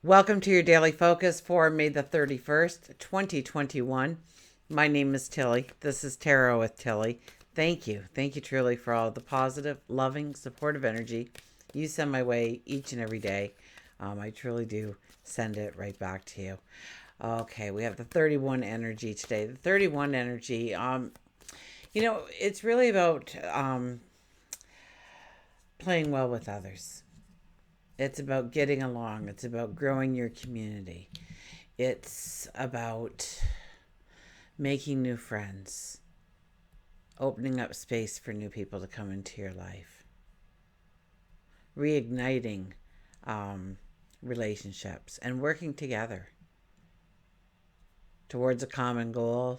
Welcome to your daily focus for May the 31st, 2021. My name is Tilly. This is Tarot with Tilly. Thank you. Thank you truly for all the positive, loving, supportive energy you send my way each and every day. I truly do send it right back to you. Okay, we have the 31 energy today. The 31 energy, it's really about playing well with others. It's about getting along. It's about growing your community. It's about making new friends, opening up space for new people to come into your life, reigniting relationships, and working together towards a common goal,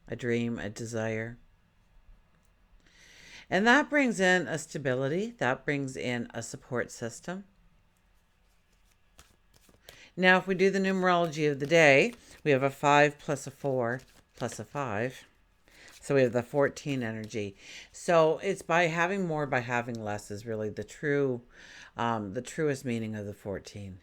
a dream, a desire. And that brings in a stability, that brings in a support system. Now, if we do the numerology of the day, we have a 5 plus a 4 plus a 5. So we have the 14 energy. So it's by having more, by having less is really the truest meaning of the 14.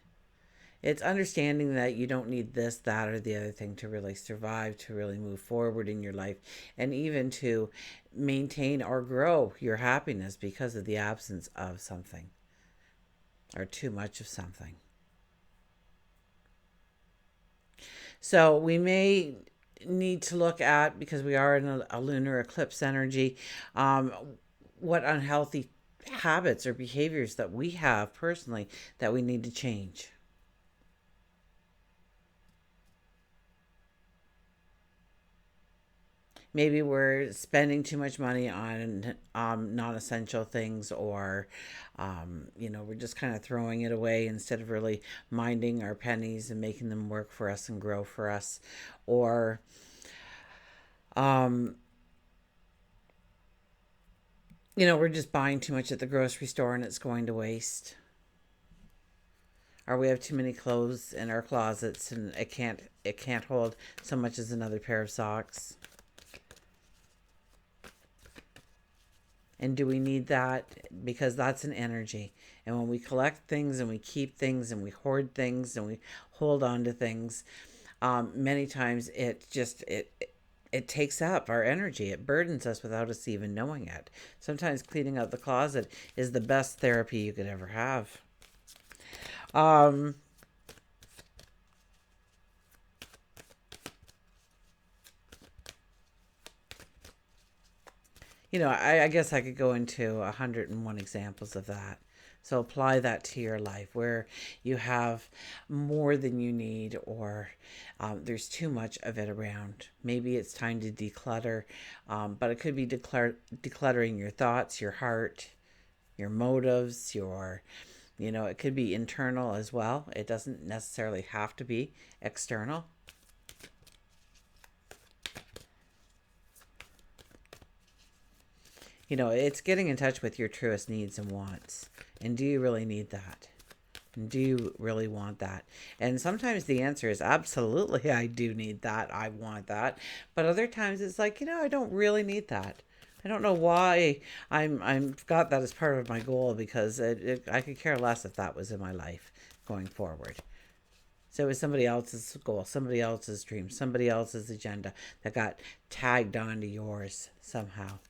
It's understanding that you don't need this, that, or the other thing to really survive, to really move forward in your life, and even to maintain or grow your happiness because of the absence of something or too much of something. So we may need to look at, because we are in a lunar eclipse energy, what unhealthy habits or behaviors that we have personally that we need to change. Maybe we're spending too much money on non-essential things, or we're just kind of throwing it away instead of really minding our pennies and making them work for us and grow for us. Or um, we're just buying too much at the grocery store and it's going to waste. Or we have too many clothes in our closets and it can't hold so much as another pair of socks. And do we need that? Because that's an energy. And when we collect things and we keep things and we hoard things and we hold on to things, many times it takes up our energy. It burdens us without us even knowing it. Sometimes cleaning out the closet is the best therapy you could ever have. Um, I guess I could go into 101 examples of that. So apply that to your life where you have more than you need, or there's too much of it around. Maybe it's time to declutter, but it could be decluttering your thoughts, your heart, your motives, it could be internal as well. It doesn't necessarily have to be external. It's getting in touch with your truest needs and wants. And do you really need that? And do you really want that? And sometimes the answer is absolutely, I do need that. I want that. But other times it's like, I don't really need that. I don't know why I'm got that as part of my goal, because I could care less if that was in my life going forward. So it was somebody else's goal, somebody else's dream, somebody else's agenda that got tagged onto yours somehow.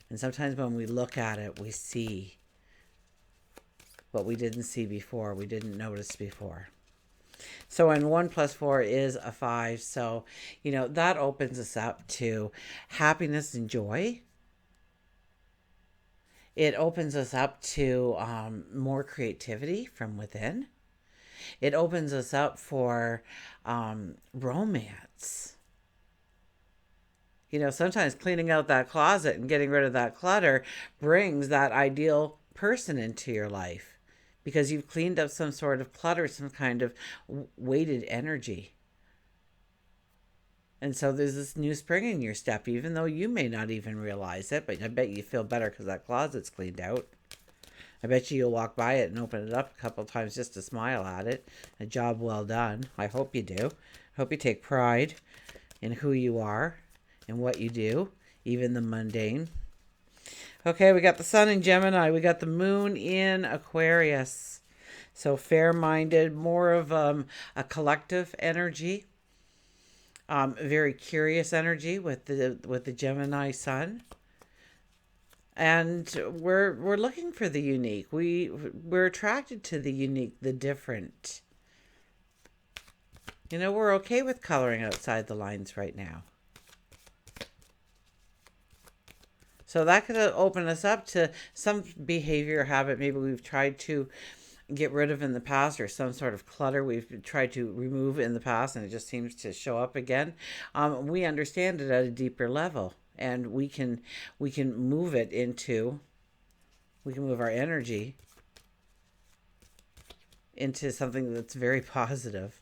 And sometimes when we look at it, we see what we didn't see before, we didn't notice before. So, and 1 plus 4 is a 5. So, that opens us up to happiness and joy. It opens us up to more creativity from within. It opens us up for romance. Sometimes cleaning out that closet and getting rid of that clutter brings that ideal person into your life, because you've cleaned up some sort of clutter, some kind of weighted energy. And so there's this new spring in your step, even though you may not even realize it, but I bet you feel better because that closet's cleaned out. I bet you'll walk by it and open it up a couple of times just to smile at it. A job well done. I hope you do. I hope you take pride in who you are and what you do, even the mundane. Okay, we got the sun in Gemini. We got the moon in Aquarius. So fair-minded, more of a collective energy, very curious energy with the Gemini Sun. And we're looking for the unique. We're attracted to the unique, the different. We're okay with coloring outside the lines right now. So that could open us up to some behavior or habit maybe we've tried to get rid of in the past, or some sort of clutter we've tried to remove in the past and it just seems to show up again. We understand it at a deeper level, and we can move it into, we can move our energy into something that's very positive.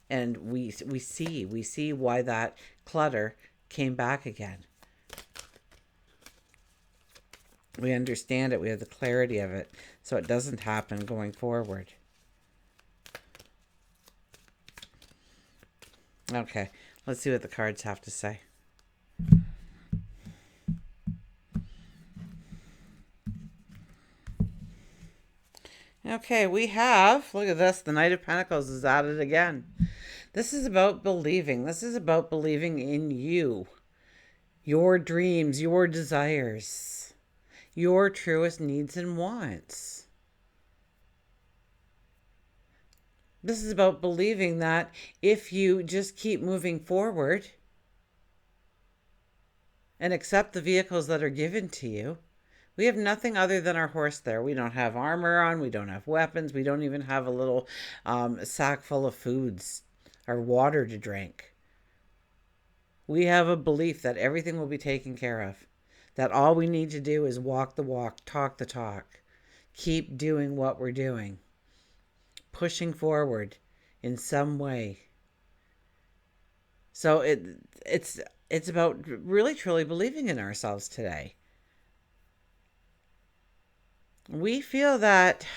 And we see why that clutter came back again. We understand it. We have the clarity of it, so it doesn't happen going forward. Okay, let's see what the cards have to say. Okay, we have, look at this, the Knight of Pentacles is at it again. This is about believing. This is about believing in you, your dreams, your desires, your truest needs and wants. This is about believing that if you just keep moving forward and accept the vehicles that are given to you. We have nothing other than our horse there. We don't have armor on. We don't have weapons. We don't even have a little sack full of foods or water to drink. We have a belief that everything will be taken care of. That all we need to do is walk the walk, talk the talk. Keep doing what we're doing. Pushing forward in some way. So it's about really truly believing in ourselves today. We feel that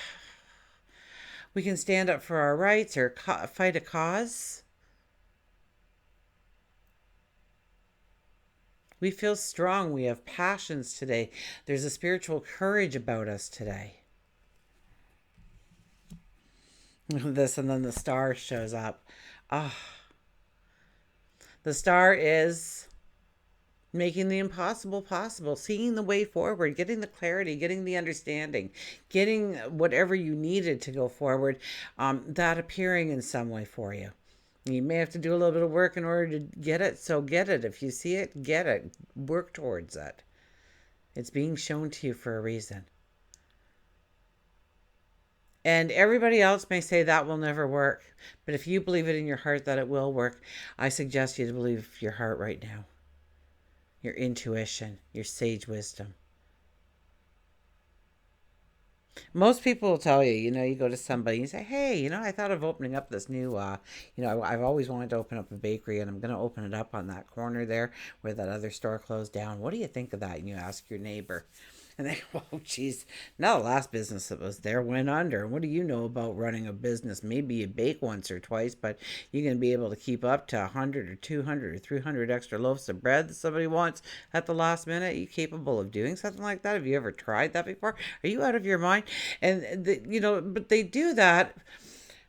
we can stand up for our rights or fight a cause. We feel strong. We have passions today. There's a spiritual courage about us today. This, and then the star shows up. The star is making the impossible possible, seeing the way forward, getting the clarity, getting the understanding, getting whatever you needed to go forward, that appearing in some way for you. You may have to do a little bit of work in order to get it, so get it. If you see it, get it. Work towards it. It's being shown to you for a reason. And everybody else may say that will never work, but if you believe it in your heart that it will work, I suggest you to believe your heart right now. Your intuition, your sage wisdom. Most people will tell you, you go to somebody and you say, hey, I thought of opening up this new, I've always wanted to open up a bakery, and I'm going to open it up on that corner there where that other store closed down. What do you think of that? And you ask your neighbor. And they go, oh, geez, now the last business that was there went under. And what do you know about running a business? Maybe you bake once or twice, but you're going to be able to keep up to 100 or 200 or 300 extra loaves of bread that somebody wants at the last minute. Are you capable of doing something like that? Have you ever tried that before? Are you out of your mind? And, but they do that.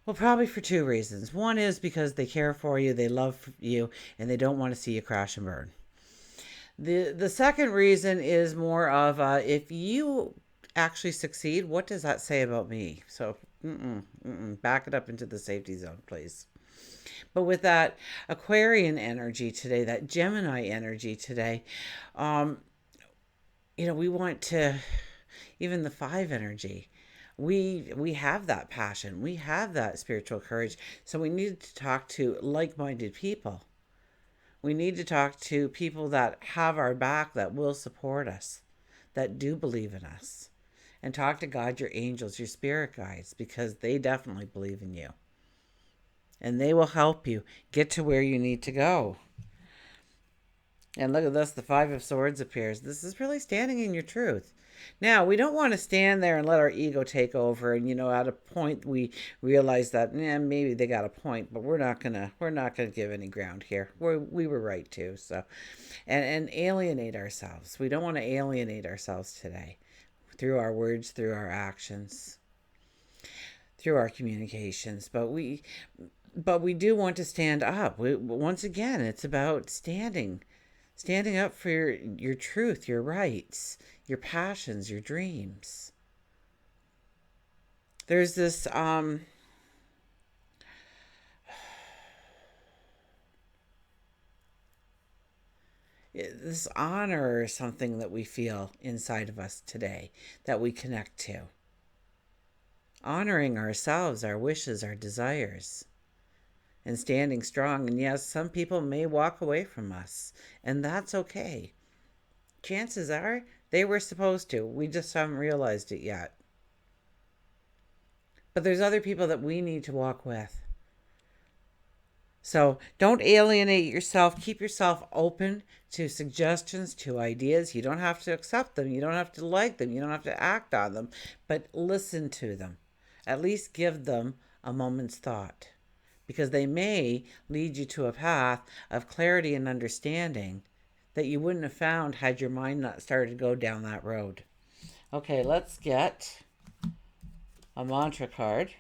Well, probably for two reasons. One is because they care for you, they love you, and they don't want to see you crash and burn. The second reason is more of if you actually succeed, what does that say about me? So back it up into the safety zone, please. But with that Aquarian energy today, that Gemini energy today, we want to, even the 5 energy, we have that passion, we have that spiritual courage. So we need to talk to like-minded people. We need to talk to people that have our back, that will support us, that do believe in us. And talk to God, your angels, your spirit guides, because they definitely believe in you. And they will help you get to where you need to go. And look at this, the 5 of Swords appears. This is really standing in your truth. Now, we don't want to stand there and let our ego take over. And, at a point we realize that, maybe they got a point, but we're not gonna give any ground here. We were right too. So, and alienate ourselves. We don't want to alienate ourselves today through our words, through our actions. through our communications, but we do want to stand up. Once again, it's about standing up for your truth, your rights, your passions, your dreams. There's this honor or something that we feel inside of us today that we connect to. Honoring ourselves, our wishes, our desires, and standing strong. And yes, some people may walk away from us, and that's okay. Chances are they were supposed to. We just haven't realized it yet. But there's other people that we need to walk with. So don't alienate yourself. Keep yourself open to suggestions, to ideas. You don't have to accept them. You don't have to like them. You don't have to act on them. But listen to them. At least give them a moment's thought. Because they may lead you to a path of clarity and understanding that you wouldn't have found had your mind not started to go down that road. Okay, let's get a mantra card.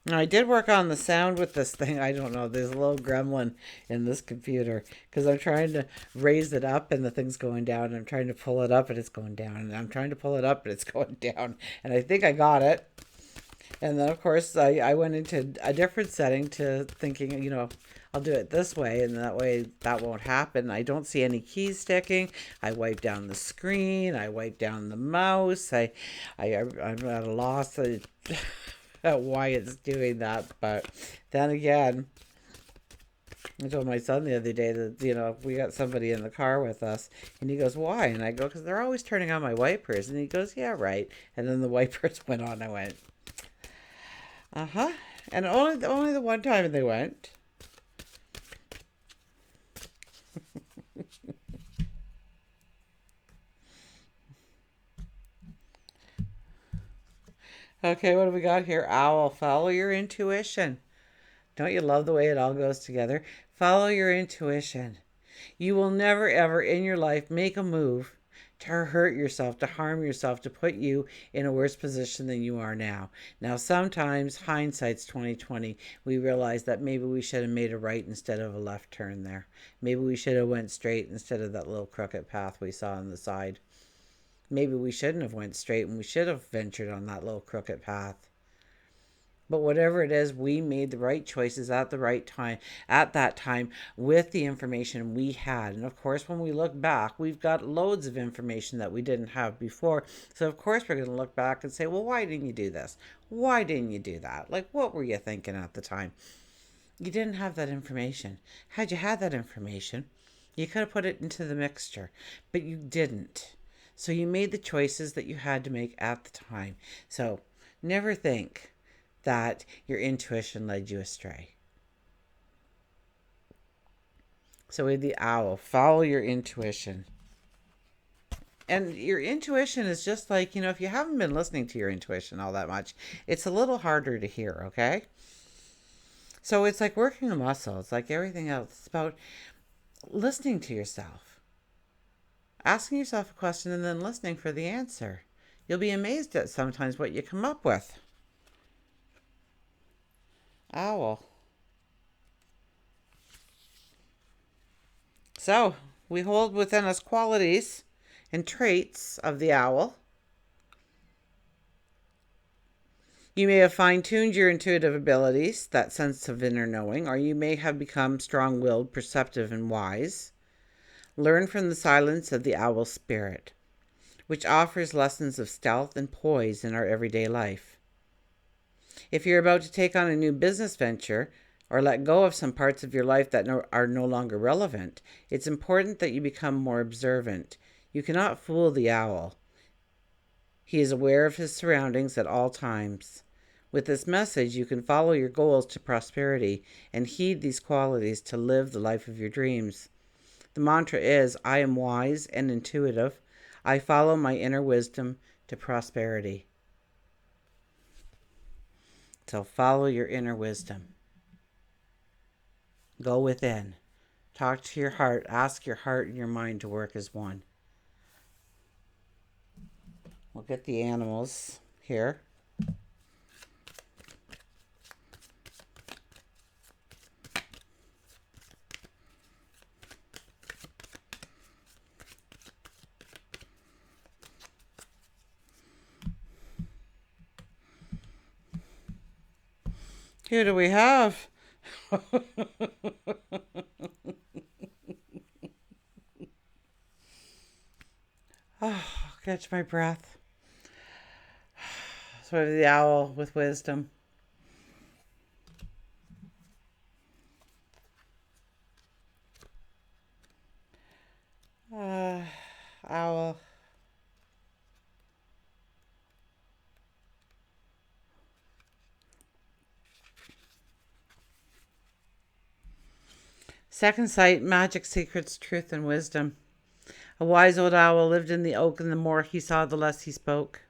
Now, I did work on the sound with this thing. I don't know. There's a little gremlin in this computer because I'm trying to raise it up and the thing's going down. And I'm trying to pull it up and it's going down. And I'm trying to pull it up and it's going down. And I think I got it. And then, of course, I went into a different setting to thinking, I'll do it this way. And that way that won't happen. I don't see any keys sticking. I wipe down the screen. I wipe down the mouse. I'm at a loss. Why it's doing that, but then again, I told my son the other day that we got somebody in the car with us, and he goes, "Why?" And I go, "Because they're always turning on my wipers." And he goes, "Yeah, right." And then the wipers went on. I went, and only the one time they went. Okay, what do we got here? Owl, follow your intuition. Don't you love the way it all goes together? Follow your intuition. You will never, ever in your life make a move to hurt yourself, to harm yourself, to put you in a worse position than you are now. Now, sometimes hindsight's 2020. We realize that maybe we should have made a right instead of a left turn there. Maybe we should have went straight instead of that little crooked path we saw on the side. Maybe we shouldn't have went straight and we should have ventured on that little crooked path. But whatever it is, we made the right choices at the right time, at that time, with the information we had. And of course, when we look back, we've got loads of information that we didn't have before. So of course, we're going to look back and say, well, why didn't you do this? Why didn't you do that? Like, what were you thinking at the time? You didn't have that information. Had you had that information, you could have put it into the mixture, but you didn't. So you made the choices that you had to make at the time. So never think that your intuition led you astray. So with the owl, follow your intuition. And your intuition is just like, if you haven't been listening to your intuition all that much, it's a little harder to hear, okay? So it's like working a muscle. It's like everything else. It's about listening to yourself. Asking yourself a question and then listening for the answer. You'll be amazed at sometimes what you come up with. Owl. So, we hold within us qualities and traits of the owl. You may have fine-tuned your intuitive abilities, that sense of inner knowing, or you may have become strong-willed, perceptive, and wise. Learn from the silence of the owl spirit, which offers lessons of stealth and poise in our everyday life. If you're about to take on a new business venture or let go of some parts of your life that are no longer relevant, it's important that you become more observant. You cannot fool the owl. He is aware of his surroundings at all times. With this message, you can follow your goals to prosperity and heed these qualities to live the life of your dreams. The mantra is, I am wise and intuitive. I follow my inner wisdom to prosperity. So follow your inner wisdom. Go within. Talk to your heart. Ask your heart and your mind to work as one. We'll get the animals here. Who do we have? Oh, catch my breath. So we have the owl with wisdom. Owl. Second sight, magic, secrets, truth, and wisdom. A wise old owl lived in the oak, and the more he saw, the less he spoke.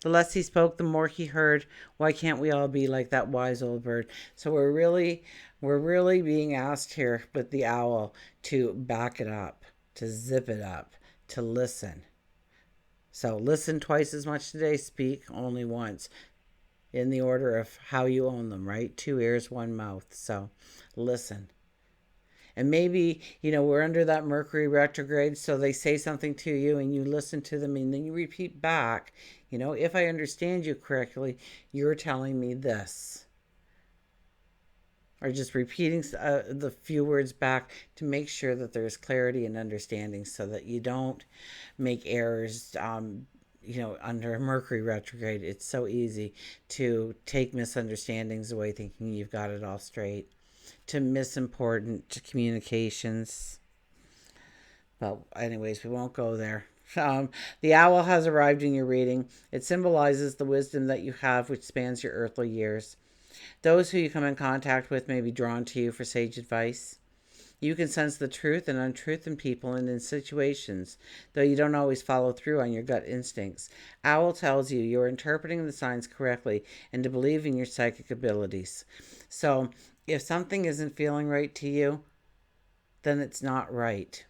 The less he spoke, the more he heard. Why can't we all be like that wise old bird? So we're really being asked here with the owl to back it up, to zip it up, to listen. So listen twice as much today, speak only once, in the order of how you own them, right? 2 ears, 1 mouth. So listen. And maybe, we're under that Mercury retrograde, so they say something to you and you listen to them and then you repeat back, if I understand you correctly, you're telling me this. Or just repeating the few words back to make sure that there's clarity and understanding so that you don't make errors. Under Mercury retrograde, it's so easy to take misunderstandings away thinking you've got it all straight, to miss important communications. But anyways, we won't go there. The owl has arrived in your reading. It symbolizes the wisdom that you have, which spans your earthly years. Those who you come in contact with may be drawn to you for sage advice. You can sense the truth and untruth in people and in situations, though you don't always follow through on your gut instincts. Owl tells you you're interpreting the signs correctly and to believe in your psychic abilities. So, if something isn't feeling right to you, then it's not right.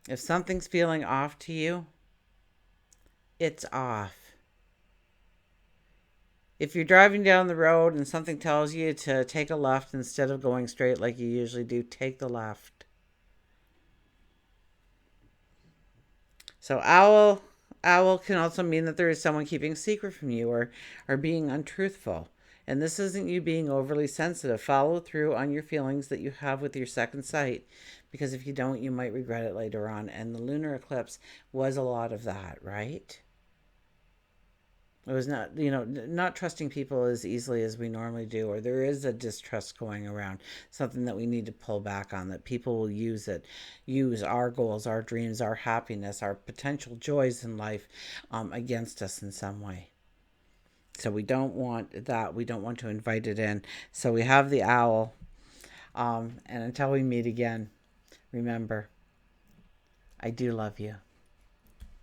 If something's feeling off to you, it's off. If you're driving down the road and something tells you to take a left instead of going straight like you usually do, take the left. So owl can also mean that there is someone keeping a secret from you or being untruthful. And this isn't you being overly sensitive. Follow through on your feelings that you have with your second sight, because if you don't, you might regret it later on. And the lunar eclipse was a lot of that, right? It was not trusting people as easily as we normally do, or there is a distrust going around, something that we need to pull back on, that people will use our goals, our dreams, our happiness, our potential joys in life against us in some way. So we don't want that. We don't want to invite it in. So we have the owl. And until we meet again, remember, I do love you.